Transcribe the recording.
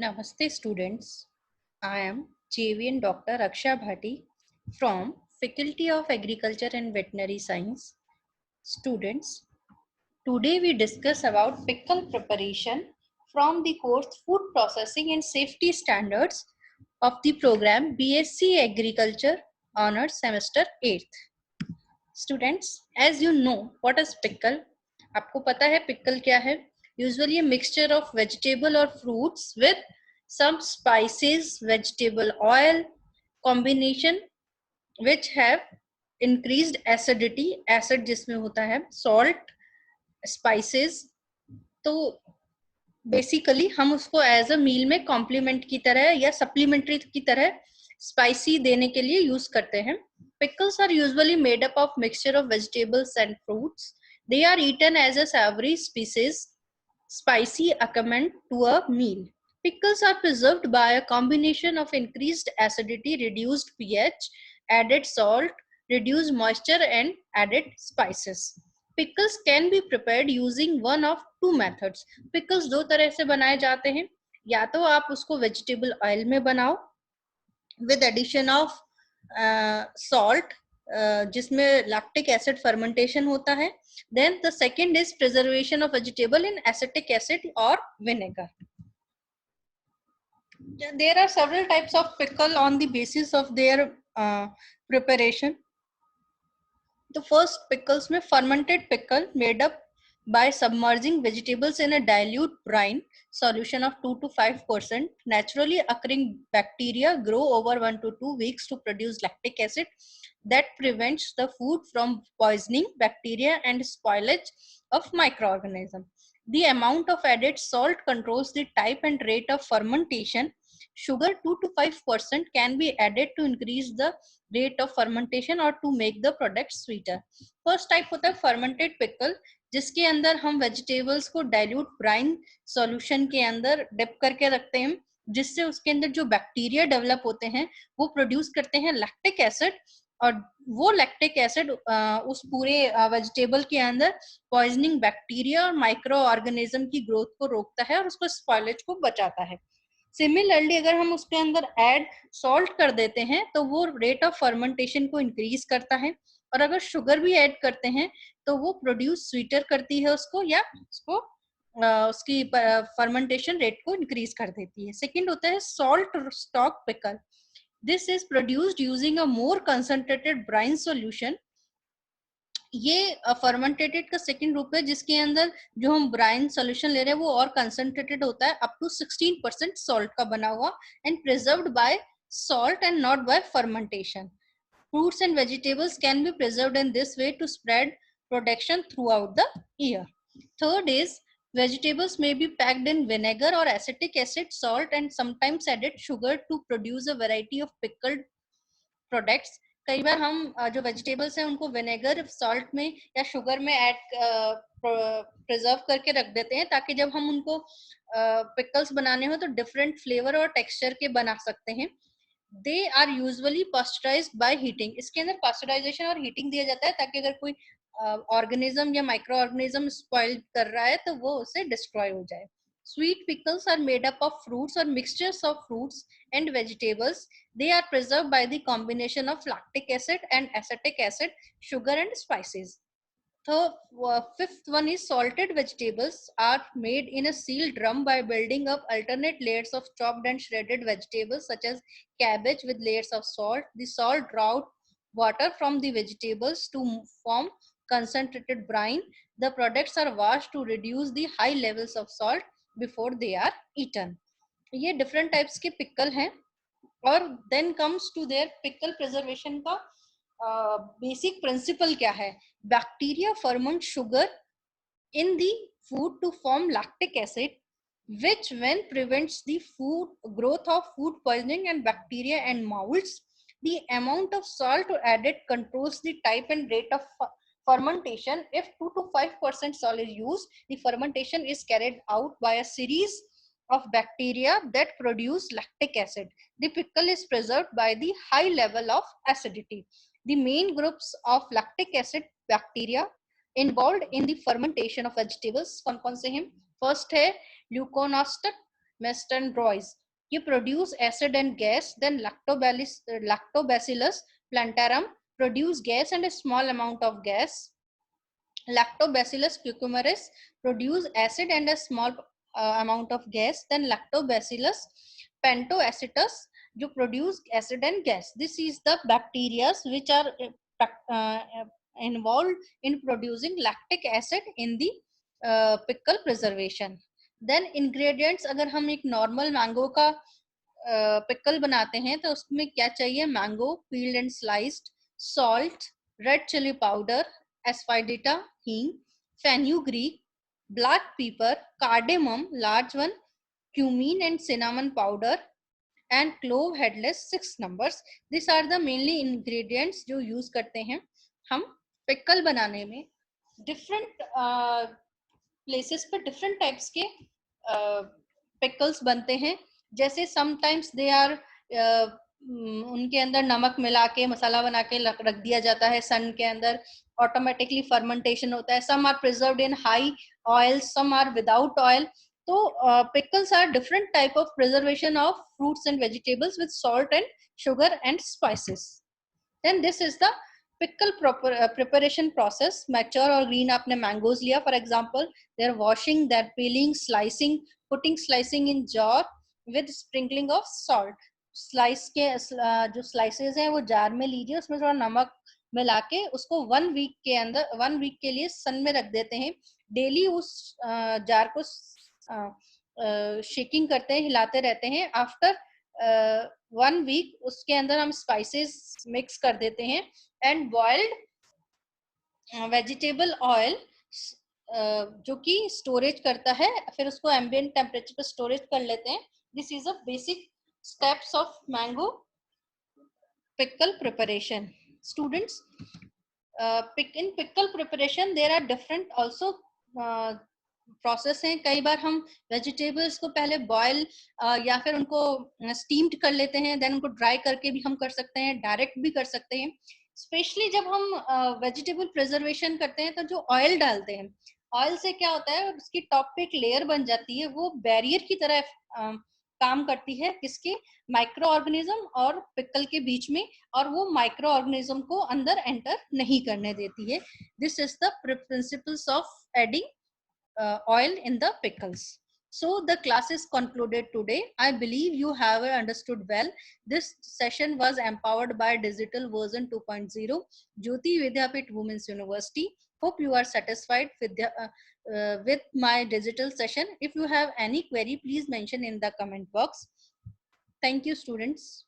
Namaste students. I am JVN Dr. Aksha Bhati from Faculty of Agriculture and Veterinary Science. Students, today we discuss about pickle preparation from the course Food Processing and Safety Standards of the program BSc Agriculture Honors Semester 8th. Students, as you know, what is pickle? आपको पता है pickle क्या है? Usually a mixture of vegetable or fruits with some spices, vegetable oil combination which have increased acidity. Acid जिसमें होता है salt, spices. तो basically हम उसको एज अ मील में कॉम्प्लीमेंट की तरह या सप्लीमेंट्री की तरह स्पाइसी देने के लिए यूज करते हैं. Pickles are usually made up of mixture of vegetables and fruits. They are eaten as a savoury species spicy accompaniment to a meal. Pickles are preserved by a combination of increased acidity, reduced pH, added salt, reduced moisture, and added spices. Pickles can be prepared using one of two methods. Pickles दो तरह से बनाए जाते हैं. या तो आप उसको vegetable oil में बनाओ with addition of salt, जिसमें lactic acid fermentation होता है. Then the second is preservation of vegetable in acetic acid or vinegar. There are several types of pickle on the basis of their preparation. The first pickles में fermented pickle made up by submerging vegetables in a dilute brine solution of 2 to 5%. Naturally occurring bacteria grow over 1 to 2 weeks to produce lactic acid that prevents the food from poisoning bacteria and spoilage of microorganisms. The amount of added salt controls the type and rate of fermentation. Sugar 2 to 5% can be added to increase the rate of fermentation or to make the product sweeter. First type होता है fermented pickle, जिसके अंदर हम vegetables को dilute brine solution के अंदर dip करके रखते हैं, जिससे उसके अंदर जो बैक्टीरिया डेवलप होते हैं वो प्रोड्यूस करते हैं लैक्टिक एसिड, और वो लैक्टिक एसिड उस पूरे वेजिटेबल के अंदर पॉइजनिंग बैक्टीरिया और माइक्रो ऑर्गेनिज्म की ग्रोथ को रोकता है और उसको स्पॉइलेज को बचाता है. सिमिलरली अगर हम उसके अंदर ऐड सॉल्ट कर देते हैं तो वो रेट ऑफ फर्मेंटेशन को इंक्रीज करता है, और अगर शुगर भी ऐड करते हैं तो वो प्रोड्यूस स्वीटर करती है उसको, या उसको उसकी फर्मेंटेशन रेट को इंक्रीज कर देती है. सेकंड होता है salt stock pickle. This is produced using a more concentrated brine solution. ये फर्मेंटेटेड का सेकंड रूप है, जिसके अंदर जो हम ब्राइन सॉल्यूशन ले रहे हैं वो और कंसंट्रेटेड होता है, अप टू 16% सॉल्ट का बना हुआ, and preserved by salt and not by fermentation. Fruits and vegetables can be preserved in this way to spread protection throughout the year. Third is vegetables may be packed in vinegar or acetic acid, salt, and sometimes added sugar to produce a variety of pickled products. कई बार हम जो vegetables हैं उनको vinegar salt में या sugar में add preserve करके रख देते हैं, ताकि जब हम उनको पिकल्स बनाने हो तो डिफरेंट फ्लेवर और टेक्सचर के बना सकते हैं. They are usually pasteurised by heating. इसके अंदर पास्चराइजेशन और हीटिंग दिया जाता है ताकि अगर कोई ऑर्गेनिज्म या माइक्रो ऑर्गेनिज्म स्पॉइल कर रहा है तो वो उसे डिस्ट्रॉय हो जाए. Sweet pickles are made up of fruits or mixtures of fruits and vegetables. They are preserved by the combination of lactic acid and acetic acid, sugar and spices. So fifth one is salted vegetables are made in a sealed drum by building up alternate layers of chopped and shredded vegetables such as cabbage with layers of salt. The salt draw out water from the vegetables to form concentrated brine. The products are washed to reduce the high levels of salt before they are eaten. ये different types के pickle हैं. और then comes to their pickle preservation का basic principle क्या है. Bacteria ferment sugar in the food to form lactic acid, which when prevents the food growth of food poisoning and bacteria and molds. The amount of salt added controls the type and rate of fermentation. If 2 to 5% salt is used, the fermentation is carried out by a series of bacteria that produce lactic acid. The pickle is preserved by the high level of acidity. The main groups of lactic acid bacteria involved in the fermentation of vegetables कौन कौन से हैं? First है leuconostoc, yeast and roys. You produce acid and gas. Then Lactobacillus plantarum produce gas and a small amount of gas. Lactobacillus cucumeris produce acid and a small amount of gas. Then Lactobacillus pentoacetus जो produce acid and gas. This is the bacteria which are involved in producing lactic acid in the pickle preservation. Then ingredients, अगर हम एक normal mango का pickle बनाते हैं तो उसमें क्या चाहिए? Mango peeled and sliced, salt, red chili powder, aspidita, hing, fenugreek, black pepper, cardamom, large one, cumin and cinnamon powder, and clove headless 6 numbers. These are the mainly ingredients जो use करते हैं हम pickle बनाने में. Different places पे different types के pickles बनते हैं. जैसे sometimes they are उनके अंदर नमक मिला के मसाला बना के रख दिया जाता है सन के अंदर, ऑटोमेटिकली फर्मेंटेशन होता है. some are preserved in high oil, some are without oil. So pickles are different type of preservation of fruits and vegetables with salt and sugar and spices. Then this is the pickle preparation process. Mature or green आपने mangoes लिया for example, they're washing, they're peeling, slicing, putting slicing in jar with sprinkling of salt. Slice के जो slices हैं वो jar में लीजिए, उसमें थोड़ा नमक मिला के उसको 1 week के अंदर 1 week के लिए sun में रख देते हैं. डेली उस jar को शेकिंग करते हैं, हिलाते रहते हैं. आफ्टर 1 week उसके अंदर हम स्पाइसेस मिक्स कर देते हैं एंड बॉइल्ड वेजिटेबल ऑयल जो कि स्टोरेज करता है, फिर उसको एम्बिएंट टेम्परेचर पे स्टोरेज कर लेते हैं. This is a basic steps of mango pickle preparation. Students, in pickle preparation there are different also process हैं. कई बार हम वेजिटेबल्स को पहले बॉयल या फिर उनको स्टीम्ड कर लेते हैं, देन उनको ड्राई करके भी हम कर सकते हैं, डायरेक्ट भी कर सकते हैं. स्पेशली जब हम वेजिटेबल प्रिजर्वेशन करते हैं तो जो ऑयल डालते हैं, ऑयल से क्या होता है, उसकी टॉप पे एक लेयर बन जाती है, वो बैरियर की तरह काम करती है किसके? माइक्रो ऑर्गेनिज्म और पिकल के बीच में, और वो माइक्रो ऑर्गेनिज्म को अंदर एंटर नहीं करने देती है. This is the principles of adding oil in the pickles. So the class is concluded today. I believe you have understood well. This session was empowered by Digital Version 2.0, Jyoti Vidyapeeth Women's University. Hope you are satisfied with my digital session. If you have any query, please mention in the comment box. Thank you, students.